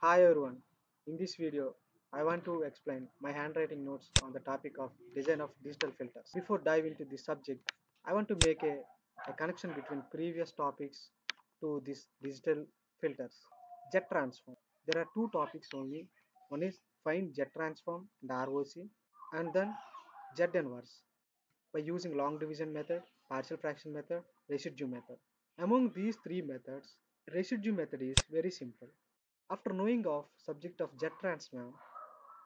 Hi everyone. In this video, I want to explain my handwriting notes on the topic of design of digital filters. Before dive into this subject, I want to make a connection between previous topics to this digital filters. Jet transform. There are two topics only. One is find jet transform and ROC, and then jet inverse by using long division method, partial fraction method, residue method. Among these three methods, residue method is very simple. After knowing of subject of jet transform,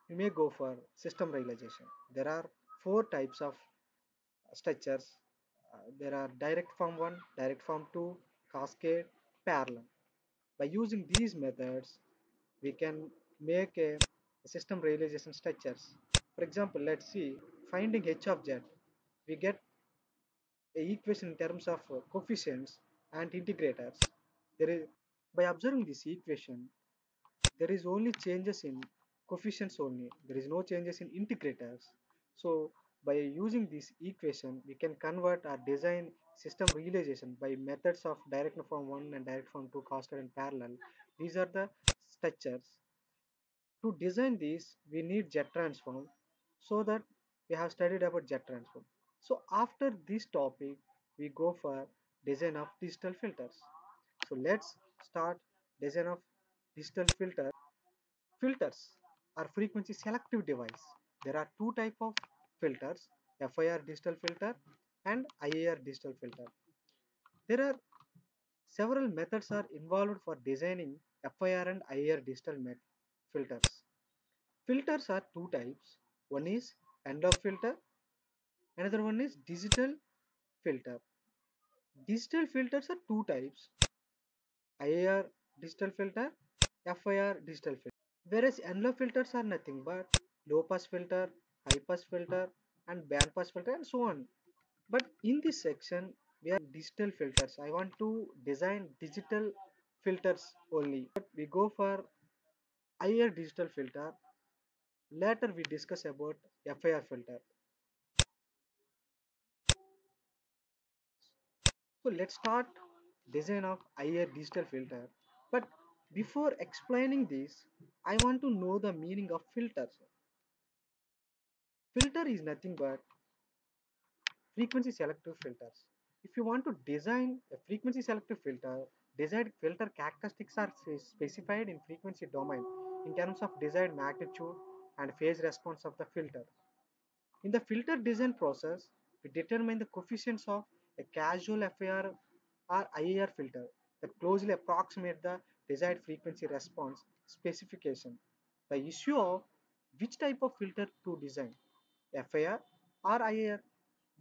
we may go for system realization. There are four types of structures. There are direct form 1, direct form 2, cascade, parallel. By using these methods, we can make a system realization structures. For example, let's see finding h of z. We get a equation in terms of coefficients and integrators. There is by observing this equation, there is only changes in coefficients only. There is no changes in integrators. So by using this equation, we can convert our design system realization by methods of direct form 1 and direct form 2, cascade and parallel. These are the structures. To design these, we need jet transform, so that we have studied about jet transform. So after this topic, we go for design of digital filters. So let's start design of digital filter. Filters are frequency selective device. There are two type of filters, FIR digital filter and IAR digital filter. There are several methods are involved for designing FIR and IAR digital filters. Filters are two types. One is analog filter, another one is digital filter. Digital filters are two types, IAR digital filter, FIR digital filter. Whereas analog filters are nothing but low pass filter, high pass filter, and band pass filter, and so on. But in this section, we are digital filters. I want to design digital filters only. But we go for IR digital filter. Later we discuss about FIR filter. So let's start design of IR digital filter. But before explaining this, I want to know the meaning of filters. Filter is nothing but frequency selective filters. If you want to design a frequency selective filter, desired filter characteristics are specified in frequency domain in terms of desired magnitude and phase response of the filter. In the filter design process, we determine the coefficients of a casual FIR or IAR filter that closely approximate the desired frequency response specification. The issue of which type of filter to design, FIR or IAR,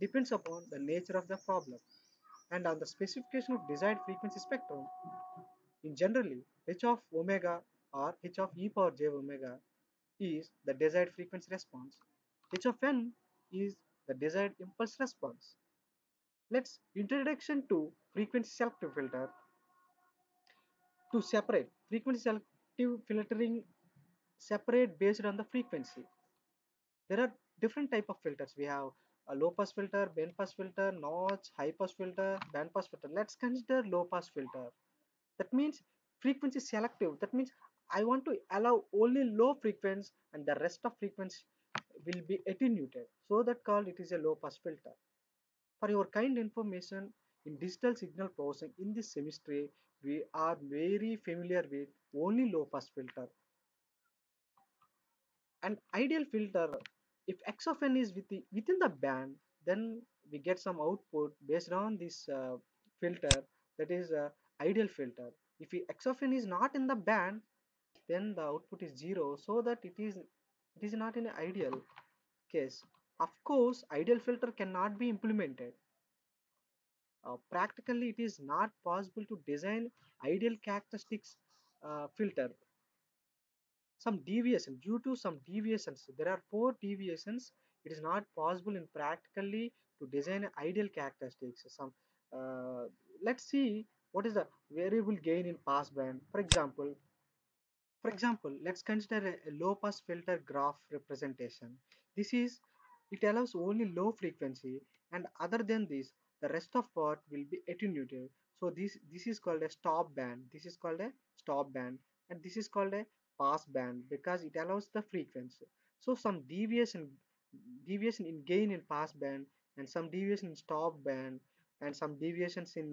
depends upon the nature of the problem and on the specification of desired frequency spectrum. In generally, h of omega or h of e power j omega is the desired frequency response. H of n is the desired impulse response. Let's introduction to frequency selective filter. To separate frequency selective filtering separate based on the frequency. There are different type of filters. We have a low pass filter, band pass filter, notch, high pass filter, band pass filter. Let's consider low pass filter. That means frequency selective. That means I want to allow only low frequency and the rest of frequency will be attenuated. So that called it is a low pass filter. For your kind information, in digital signal processing in this semester, we are very familiar with only low pass filter. An ideal filter, if x of n is within the band, then we get some output based on this filter, that is ideal filter. If x of n is not in the band, then the output is 0, so that it is not in an ideal case. Of course, ideal filter cannot be implemented. Practically, it is not possible to design ideal characteristics filter. Some deviation, due to some deviations, there are four deviations. It is not possible in practically to design ideal characteristics. Let's see what is the variable gain in pass band. For example, let's consider a low pass filter graph representation. This is, it allows only low frequency, and other than this, the rest of part will be attenuated. So this is called a stop band. This is called a stop band, and this is called a pass band because it allows the frequency. So some deviation in gain in pass band, and some deviation in stop band, and some deviations in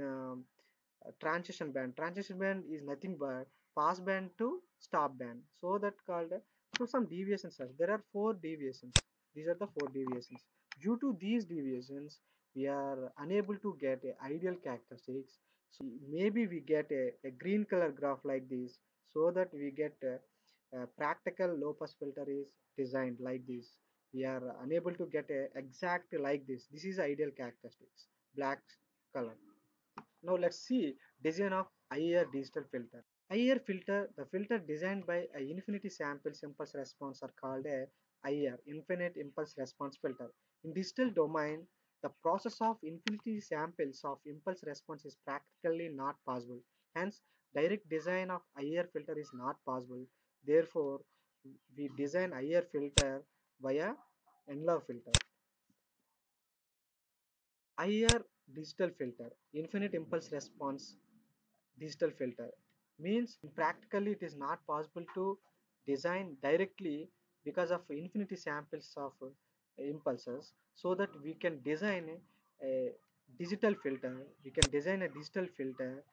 transition band. Transition band is nothing but pass band to stop band. So that called so some deviations are there are four deviations. These are the four deviations. Due to these deviations, we are unable to get a ideal characteristics. So maybe we get a green color graph like this, so that we get a practical low pass filter is designed like this. We are unable to get a exact like this. This is ideal characteristics, black color. Now let's see design of IR digital filter. IR filter, the filter designed by a infinity samples impulse response are called a IR, infinite impulse response filter. In digital domain, the process of infinity samples of impulse response is practically not possible. Hence, direct design of IR filter is not possible. Therefore, we design IR filter via envelope filter. IR digital filter, infinite impulse response digital filter, means practically it is not possible to design directly because of infinity samples of impulses, so that we can design a digital filter, we can design a digital filter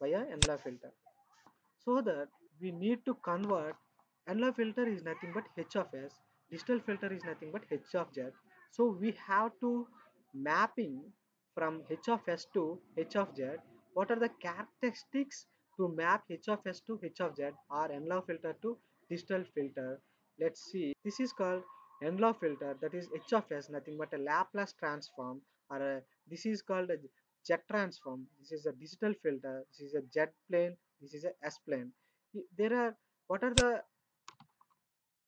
via envelope filter. So that we need to convert analog filter is nothing but h of s, digital filter is nothing but h of z. So we have to mapping from h of s to h of z. What are the characteristics to map h of s to h of z or analog filter to digital filter? Let's see, this is called analog filter, that is h of s nothing but a Laplace transform, or this is called a z transform. This is a digital filter, this is a z plane, this is a S plane. There are, what are the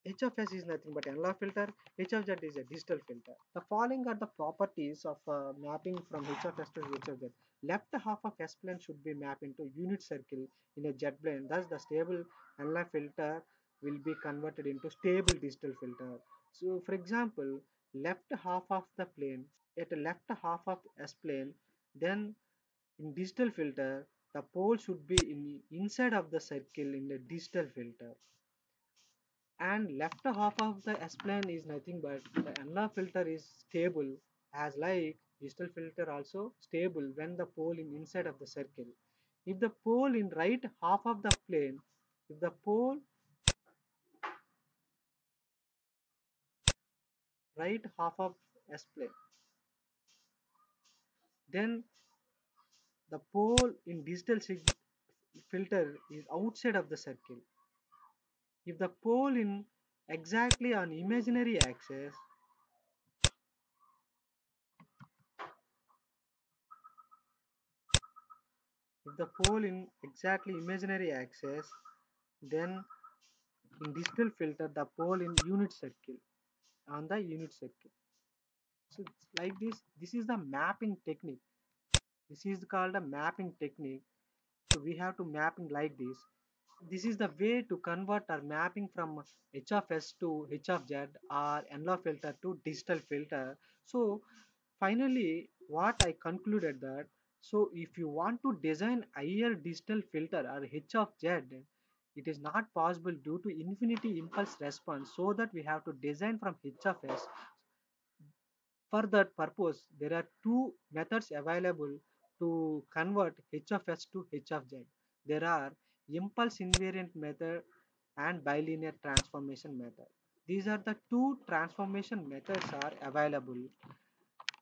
H of S is nothing but analog filter, H of Z is a digital filter. The following are the properties of mapping from H of S to H of Z. Left half of S plane should be mapped into unit circle in a Z plane. Thus, the stable analog filter will be converted into stable digital filter. So, for example, left half of the plane at the left half of S plane, then in digital filter, the pole should be inside of the circle in the digital filter. And left half of the S-plane is nothing but the analog filter is stable, as like digital filter also stable when the pole in inside of the circle. If the pole in right half of the plane, if the pole right half of S-plane, then the pole in filter is outside of the circle. If the pole in exactly on imaginary axis, if the pole in exactly imaginary axis, then in digital filter the pole in unit circle on the unit circle. So like this is the mapping technique. This is called a mapping technique. So we have to mapping like this. This is the way to convert our mapping from H of S to H of Z or analog filter to digital filter. So finally, what I concluded that, so if you want to design IR digital filter or H of Z, it is not possible due to infinity impulse response. So that we have to design from H of S. For that purpose, there are two methods available to convert H of S to H of Z. There are impulse invariant method and bilinear transformation method. These are the two transformation methods are available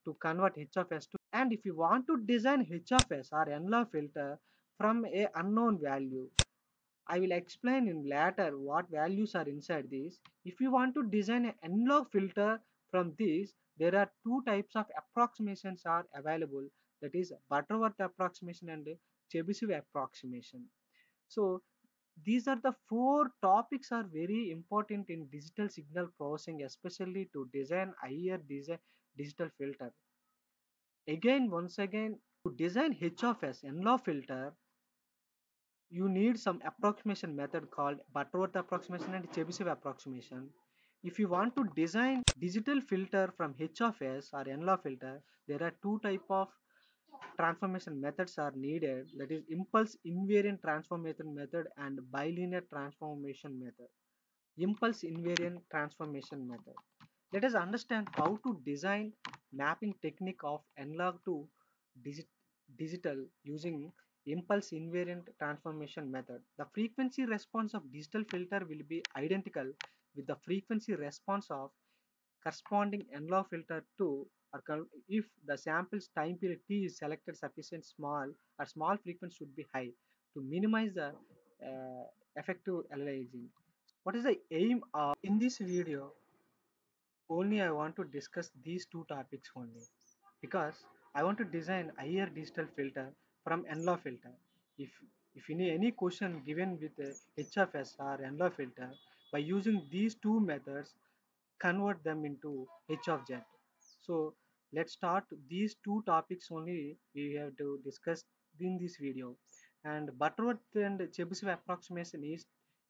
to convert H of S to. And if you want to design H of S or analog filter from a unknown value, I will explain in later what values are inside this. If you want to design an analog filter from this, there are two types of approximations are available. That is Butterworth approximation and Chebyshev approximation. So these are the four topics are very important in digital signal processing, especially to design IR digital filter. Again, once again, to design H of S analog filter, you need some approximation method called Butterworth approximation and Chebyshev approximation. If you want to design digital filter from H of S or analog filter, there are two type of transformation methods are needed, that is impulse invariant transformation method and bilinear transformation method. Impulse invariant transformation method. Let us understand how to design mapping technique of analog to digital using impulse invariant transformation method. The frequency response of digital filter will be identical with the frequency response of corresponding analog filter to, or if the sample's time period t is selected sufficient small or small frequency should be high to minimize the effective aliasing. What is the aim of in this video? Only I want to discuss these two topics only because I want to design IR digital filter from NLAW filter. If if any question given with a HFS or NLAW filter, by using these two methods, convert them into H of Z. So let's start these two topics only we have to discuss in this video. And Butterworth and Chebyshev approximation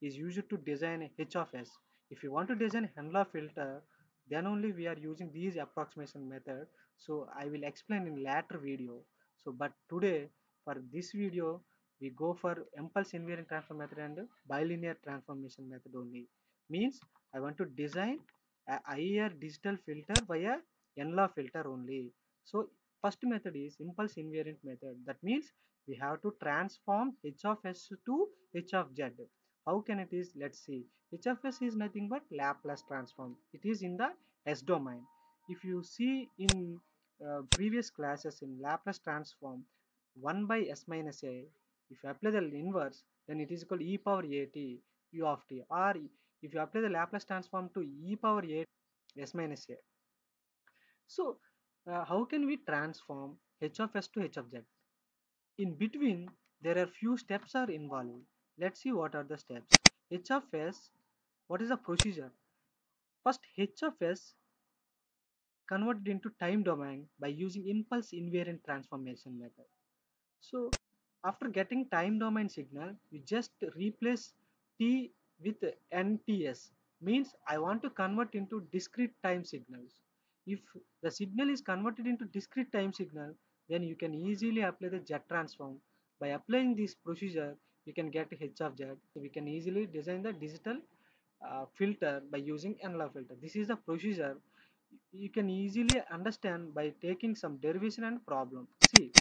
is used to design a H of S. If you want to design Henla filter, then only we are using these approximation method. So I will explain in later video. So but today for this video we go for impulse invariant transform method and bilinear transformation method only. Means I want to design a IR digital filter via NLAW filter only. So first method is impulse invariant method. That means we have to transform H of S to H of Z. How can it is? Let's see. H of S is nothing but Laplace transform. It is in the S domain. If you see in previous classes in Laplace transform, 1 by S minus A, if you apply the inverse, then it is called e power at u of t. Or if you apply the Laplace transform to e power a s minus a. So how can we transform h of s to h of z? In between, there are few steps are involved. Let's see what are the steps. H of s, what is the procedure? First, h of s converted into time domain by using impulse invariant transformation method. So after getting time domain signal, you just replace t with nts. Means I want to convert into discrete time signals. If the signal is converted into discrete time signal, then you can easily apply the Z transform. By applying this procedure, you can get H of Z. So we can easily design the digital filter by using analog filter. This is the procedure you can easily understand by taking some derivation and problem. See,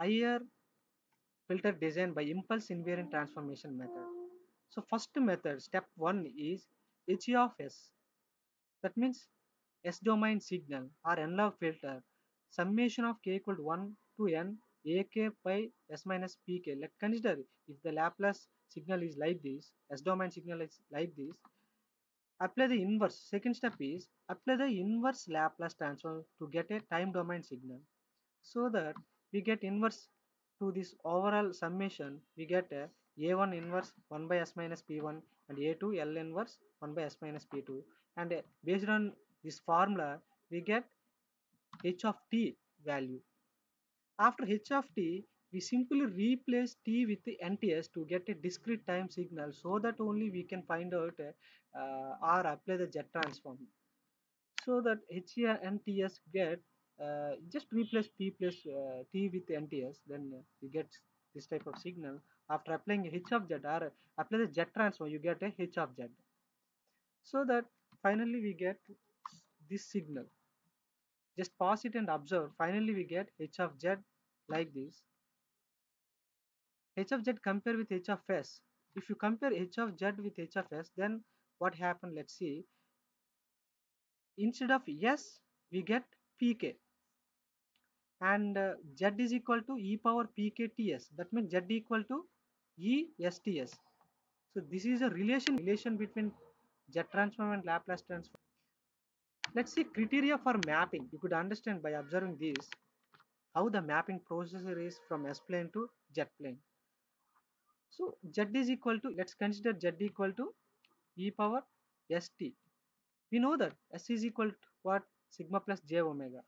IR filter design by impulse invariant transformation method. So first method, step 1 is H of S. That means S domain signal or analog filter summation of k equal to 1 to n ak by s minus pk. Let's consider if the Laplace signal is like this, S domain signal is like this, apply the inverse. Second step is apply the inverse Laplace transform to get a time domain signal. So that we get inverse to this overall summation, we get a a1 inverse 1 by s minus p1 and a2 l inverse 1 by s minus p2, and based on this formula we get h of t value. After h of t, we simply replace t with the nts to get a discrete time signal, so that only we can find out or apply the Z transform. So that h and ts get just replace p plus t with nts, then you get this type of signal. After applying h of z or apply the Z transform, you get a h of z. So that finally we get this signal. Just pause it and observe. Finally we get h of z like this. H of z compare with h of s. If you compare h of z with h of s, then what happened? Let's see. Instead of s, we get pk, and z is equal to e power pkts. That means z equal to ests. So this is a relation between Z transform and Laplace transform. Let's see criteria for mapping. You could understand by observing this how the mapping procedure is from S plane to Z plane. So Z is equal to, let's consider Z equal to e power st. We know that S is equal to what? Sigma plus j omega,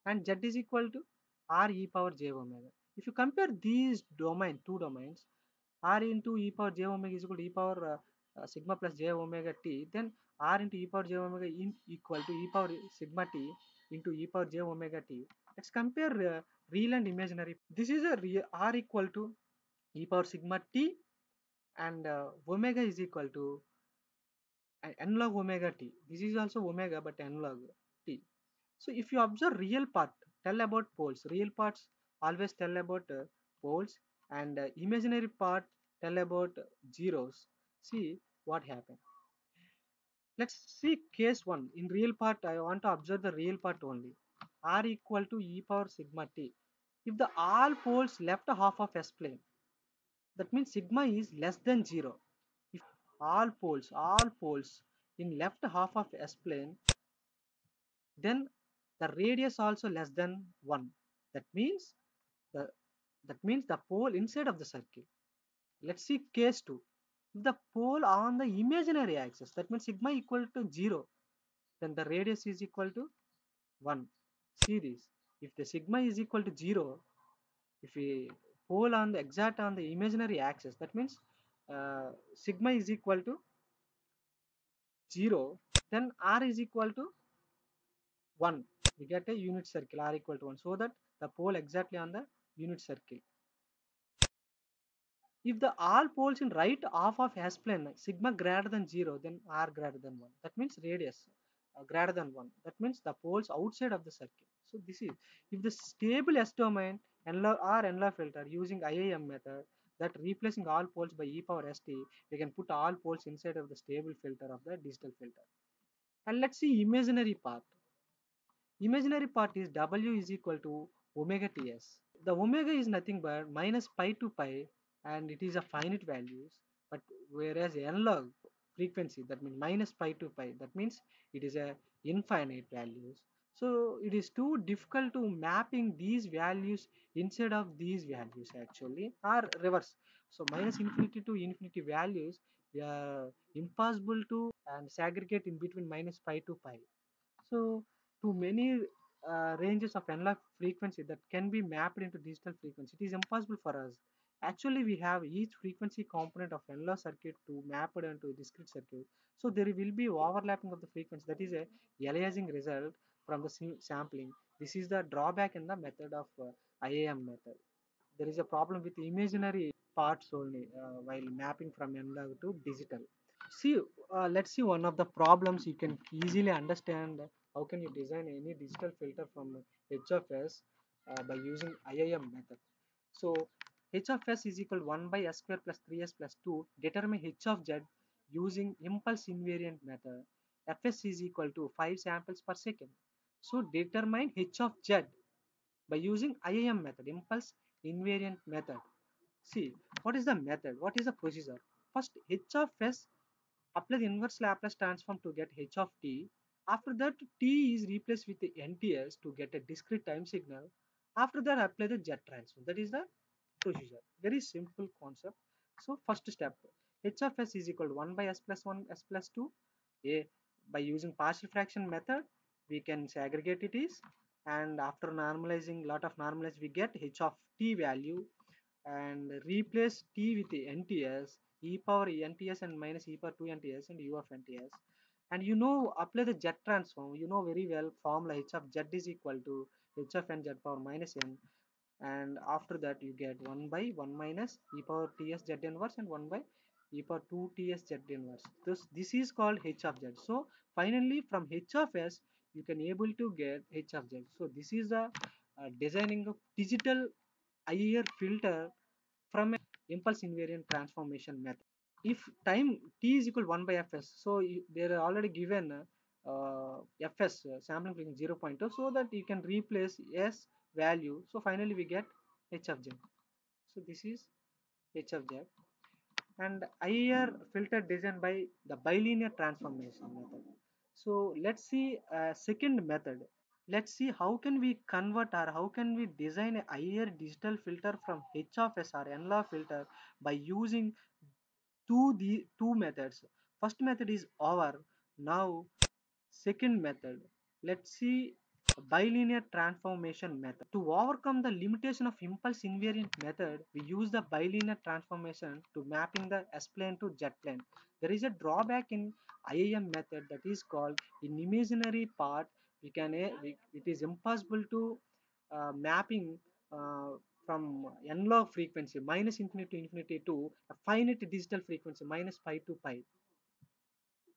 and Z is equal to r e power j omega. If you compare these two domains, r into e power j omega is equal to e power sigma plus j omega t, then r into e power j omega in equal to e power sigma t into e power j omega t. Let's compare real and imaginary. This is a real r equal to e power sigma t, and omega is equal to n log omega t. This is also omega but n log t. So if you observe real part, tell about poles. Real parts always tell about poles, and imaginary part tell about zeros. See what happened. Let's see case 1. In real part, I want to observe the real part only. R equal to e power sigma t. If the all poles left half of S plane, that means sigma is less than 0. If all poles in left half of S plane, then the radius also less than 1. That means the the pole inside of the circle. Let's see case 2. If the pole on the imaginary axis, that means sigma equal to 0, then the radius is equal to 1. See this. If the sigma is equal to 0, if we pole on the exact on the imaginary axis, that means sigma is equal to 0, then r is equal to 1. We get a unit circle r equal to 1, so that the pole exactly on the unit circle. If the all poles in right half of S plane sigma greater than 0, then r greater than 1. That means radius greater than 1. That means the poles outside of the circle. So this is, if the stable S domain NLR filter using IIM method, that replacing all poles by e power st, we can put all poles inside of the stable filter of the digital filter. And let's see imaginary part. Imaginary part is W is equal to omega ts. The omega is nothing but minus pi to pi, and it is a finite values, but whereas n log frequency, that means minus pi to pi, that means it is a infinite values. So it is too difficult to mapping these values inside of these values actually, or reverse. So minus infinity to infinity values, they are impossible to and segregate in between minus pi to pi. So to many ranges of analog frequency that can be mapped into digital frequency, it is impossible for us. Actually, we have each frequency component of analog circuit to map it into discrete circuit. So there will be overlapping of the frequency. That is a aliasing result from the sampling. This is the drawback in the method of IAM method. There is a problem with imaginary parts only while mapping from analog to digital. See, let's see one of the problems you can easily understand. How can you design any digital filter from h of s by using IIM method? So h of s is equal to 1 by s square plus 3s plus 2. Determine h of z using impulse invariant method. Fs is equal to 5 samples per second. So determine h of z by using IIM method, impulse invariant method. See, what is the method? What is the procedure? First, h of s, apply the inverse Laplace transform to get h of t. After that, t is replaced with the nts to get a discrete time signal. After that, apply the z transform. That is the procedure. Very simple concept. So first step, h of s is equal to 1 by s plus 1 s plus 2. A, by using partial fraction method, we can segregate it is, and after normalizing lot of normalize, we get h of t value, and replace t with the nts, e power nts and minus e power 2 nts and u of nts. And you know, apply the z transform, you know very well formula h of z is equal to h of n z power minus n, and after that you get 1 by 1 minus e power ts z inverse and 1 by e power 2 ts z inverse. This is called h of z. So finally from h of s you can able to get h of z. So this is the designing of digital IR filter from a impulse invariant transformation method. If time t is equal to 1 by fs, so they are already given fs sampling frequency 0.2, so that you can replace s value. So finally we get h of z. So this is h of z. And IR filter designed by the bilinear transformation method. So let's see a second method. Let's see how can we convert or how can we design a IR digital filter from H of S or NLAW filter by using two methods. First method is over. Now second method. Let's see bilinear transformation method. To overcome the limitation of impulse invariant method, we use the bilinear transformation to mapping the S-plane to Z-plane. There is a drawback in IIM method, that is called in imaginary part. It is impossible to mapping uh, from n-log frequency minus infinity to infinity to a finite digital frequency minus pi to pi.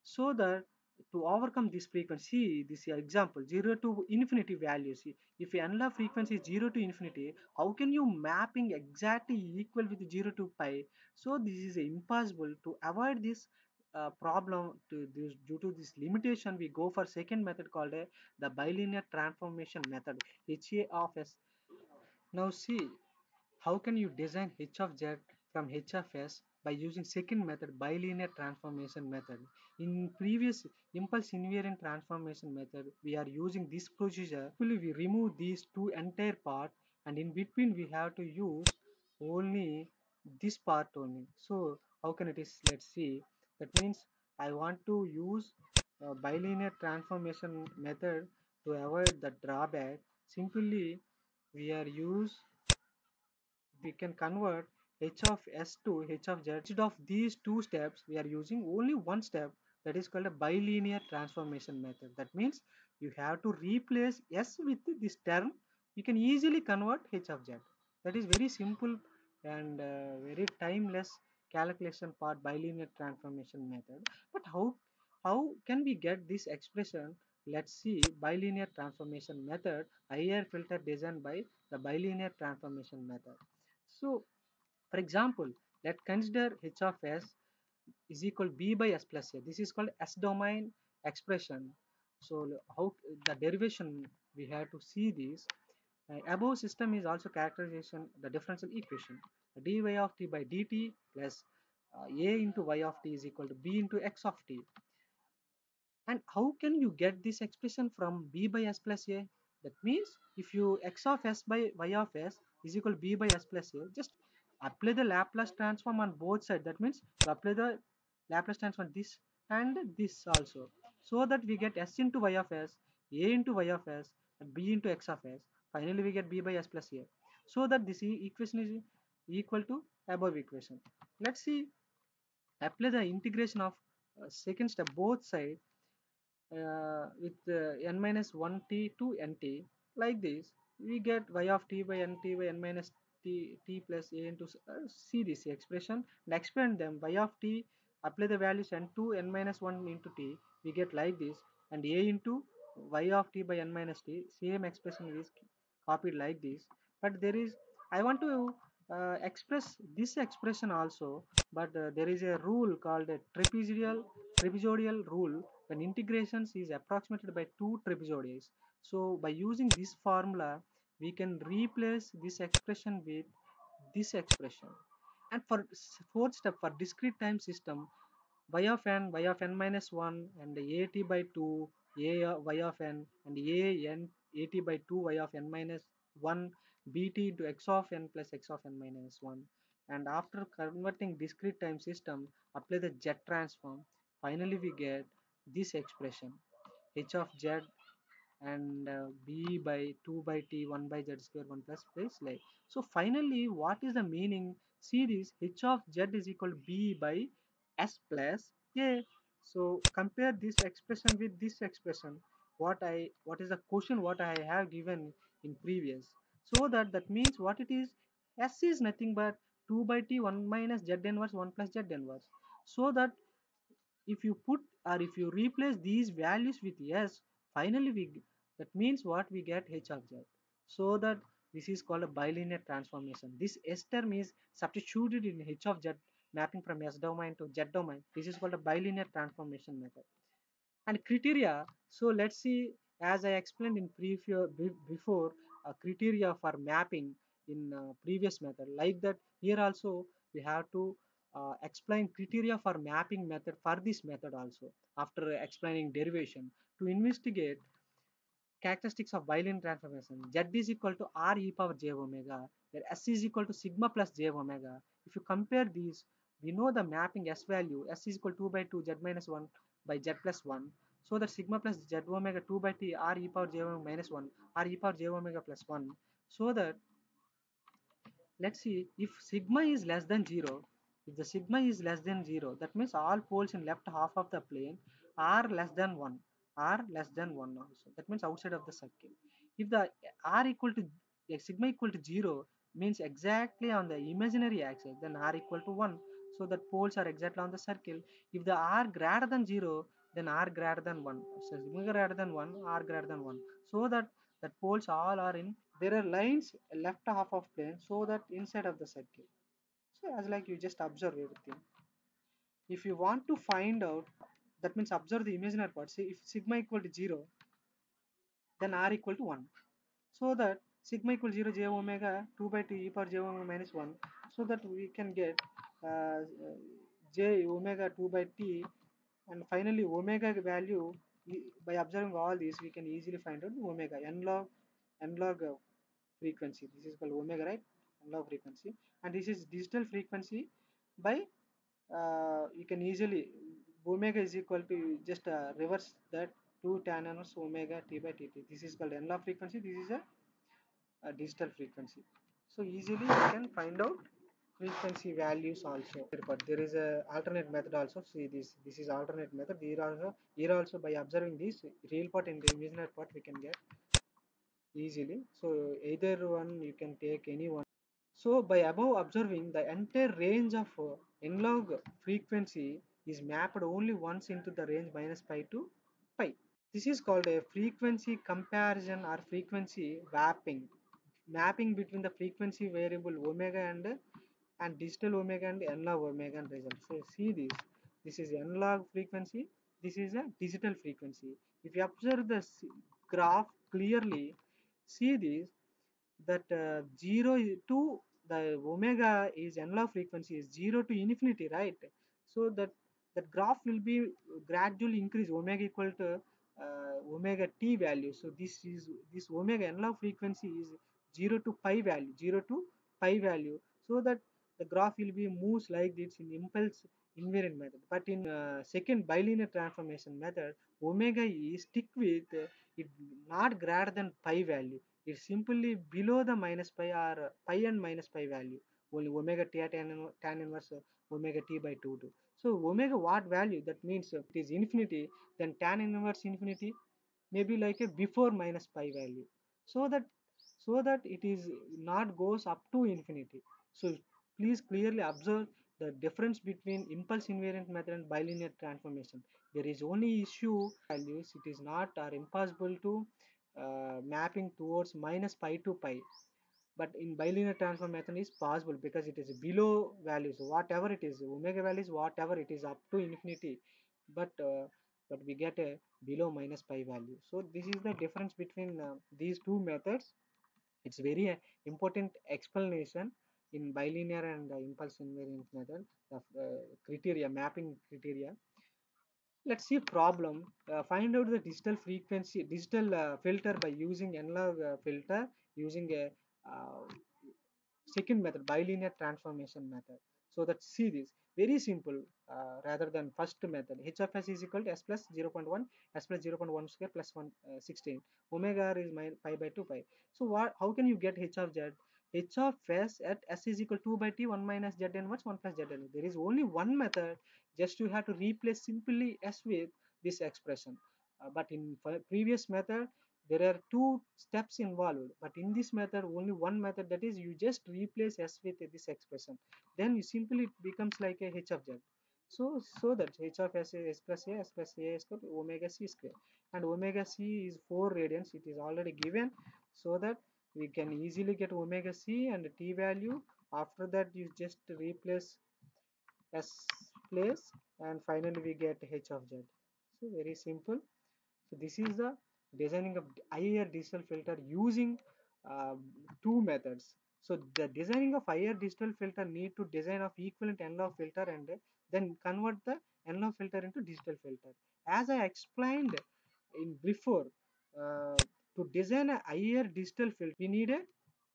So that to overcome this frequency, this example 0 to infinity values, if analog frequency is 0 to infinity, how can you mapping exactly equal with 0 to pi? So this is impossible. To avoid this problem, to this, due to this limitation, we go for second method called the bilinear transformation method, HA of S. Now see, how can you design h of z from h of s by using second method, bilinear transformation method? In previous impulse invariant transformation method, we are using this procedure. Simply we remove these two entire part, and in between we have to use only this part only. So how can it is? Let's see. That means I want to use bilinear transformation method to avoid the drawback. Simply we are use we can convert h of s to h of z. Instead of these two steps, we are using only one step, that is called a bilinear transformation method. That means you have to replace s with this term. You can easily convert h of z. That is very simple and very timeless calculation part, bilinear transformation method. But how can we get this expression? Let's see bilinear transformation method, IR filter designed by the bilinear transformation method. So, for example, let's consider h of s is equal b by s plus a. This is called S domain expression. So, how the derivation we have to see this. Above system is also characterization the differential equation. Dy of t by dt plus a into y of t is equal to b into x of t. And how can you get this expression from b by s plus a? That means if you x of s by y of s is equal to b by s plus a, just apply the Laplace transform on both sides. That means you apply the Laplace transform this and this also. So that we get s into y of s, a into y of s, and b into x of s. Finally we get b by s plus a. So that this equation is equal to above equation. Let's see, apply the integration of second step both sides with n minus 1t to nt. Like this we get y of t by nt by n minus t plus a into see this expression and expand them. Y of t, apply the values n to n minus 1 into t, we get like this, and a into y of t by n minus t, same expression is copied like this. But there is, I want to express this expression also, but there is a rule called a trapezoidal rule when integrations is approximated by two trapezoids. So by using this formula, we can replace this expression with this expression. And for fourth step, for discrete time system, y of n minus 1 and at by 2 a y of n and a n at by 2 y of n minus 1 bt into x of n plus x of n minus 1. And after converting discrete time system, apply the z transform. Finally we get this expression h of z and b by 2 by t 1 by z square 1 plus this like. So finally what is the meaning? See this, h of z is equal to b by s plus a. So compare this expression with this expression, what is the question what I have given in previous. So that means what it is, s is nothing but 2 by t 1 minus z inverse 1 plus z inverse. So that if you put or if you replace these values with s, finally that means what we get h of z. So that this is called a bilinear transformation. This s term is substituted in h of z, mapping from s domain to z domain. This is called a bilinear transformation method. And criteria, so let's see, as I explained in before, criteria for mapping in previous method, like that here also we have to explain criteria for mapping method for this method also, after explaining derivation. To investigate characteristics of bilinear transformation, z is equal to r e power j omega, where s is equal to sigma plus j omega. If you compare these, we know the mapping s value, s is equal to 2 by 2 z minus 1 by z plus 1. So that sigma plus z omega 2 by t r e power j omega minus 1 r e power j omega plus 1. So that let's see, if sigma is less than 0, if the sigma is less than 0, that means all poles in left half of the plane are less than 1, are less than 1 also. That means outside of the circle. If the r equal to sigma equal to 0 means exactly on the imaginary axis, then r equal to 1. So that poles are exactly on the circle. If the r greater than 0, then r greater than 1. So sigma greater than 1, r greater than 1. So that poles all are in, there are lines left half of plane, so that inside of the circle. So as like you just observe everything. If you want to find out, that means observe the imaginary part. See, if sigma equal to 0, then r equal to 1. So that sigma equal 0 j omega 2 by 2 e power j omega minus 1. So that we can get uh, j omega 2 by t, and finally omega value, by observing all these we can easily find out omega n log frequency. This is called omega, right? Log frequency, and this is digital frequency. By you can easily, omega is equal to, just reverse that, 2 tan inverse omega t by tt. This is called n log frequency. This is a digital frequency. So easily you can find out frequency values also. But there is a alternate method also. See this. This is alternate method. Here also by observing this real part and the imaginary part we can get easily. So either one you can take any one. So by above observing, the entire range of n-log frequency is mapped only once into the range minus pi to pi. This is called a frequency comparison or frequency mapping. Mapping between the frequency variable omega and digital omega and n-log omega and result. So see this. This is n-log frequency. This is a digital frequency. If you observe the graph clearly, see this, that 0 to the omega is analog frequency is 0 to infinity, right? So that graph will be gradually increase omega equal to omega t value. So this omega analog frequency is 0 to pi value, 0 to pi value. So that the graph will be moves like this in impulse invariant method. But in second bilinear transformation method, omega is stick with it not greater than pi value. It's simply below the minus pi or pi and minus pi value. Only omega t tan inverse omega t by 2 2. So omega what value? That means it is infinity, then tan inverse infinity maybe like a before minus pi value. So that it is not goes up to infinity. So please clearly observe the difference between impulse invariant method and bilinear transformation. There is only issue values. It is not or impossible to mapping towards minus pi to pi. But in bilinear transform method is possible because it is below values, whatever it is, omega values, whatever it is up to infinity. But we get a below minus pi value. So this is the difference between these two methods. It's very important explanation in bilinear and impulse invariant method, the criteria, mapping criteria. Let's see problem. Find out the digital frequency, digital filter by using analog filter using a uh, second method, bilinear transformation method. So that see this very simple, rather than first method. H of s is equal to s plus 0.1 s plus 0.1 square plus 1 16. Omega r is pi by 2 pi. So what? How can you get h of z? H of s at s is equal to 2 by t 1 minus z inverse 1 plus z inverse. There is only one method. Just you have to replace simply s with this expression. But in previous method there are two steps involved, but in this method only one method, that is you just replace s with this expression, then you simply it becomes like a h of z. So that h of s is s plus a is equal to omega c square, and omega c is 4 radians, it is already given. So that we can easily get omega c and t value. After that you just replace s place, and finally we get h of z. So very simple. So this is the designing of IR digital filter using uh, two methods. So the designing of IR digital filter need to design of equivalent analog filter and then convert the analog filter into digital filter. As I explained in before, to design a IR digital filter, we need a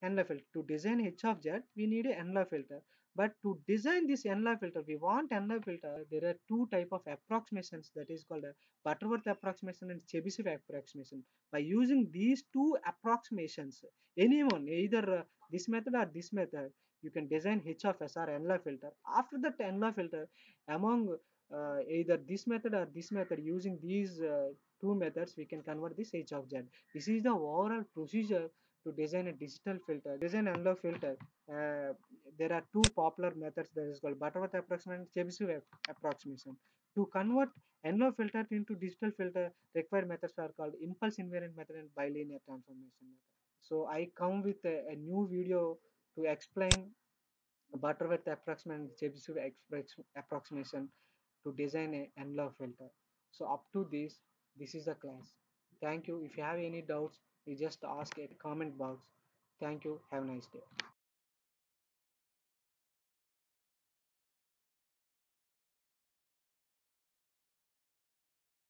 Envelope filter. To design H of Z, we need a envelope filter. But to design this envelope filter, we want envelope filter. There are two type of approximations, that is called a Butterworth approximation and Chebyshev approximation. By using these two approximations, anyone, either this method or this method, you can design H of S or envelope filter. After that envelope filter, among either this method or this method, using these two methods, we can convert this H of Z. This is the overall procedure to design a digital filter. Design envelope filter. There are two popular methods, that is called Butterworth approximation and Chebyshev approximation. To convert envelope filter into digital filter, required methods are called impulse invariant method and bilinear transformation method. So I come with a new video to explain Butterworth approximation and Chebyshev approximation to design a envelope filter. So up to this is the class. Thank you. If you have any doubts, you just ask a comment box. Thank you. Have a nice day.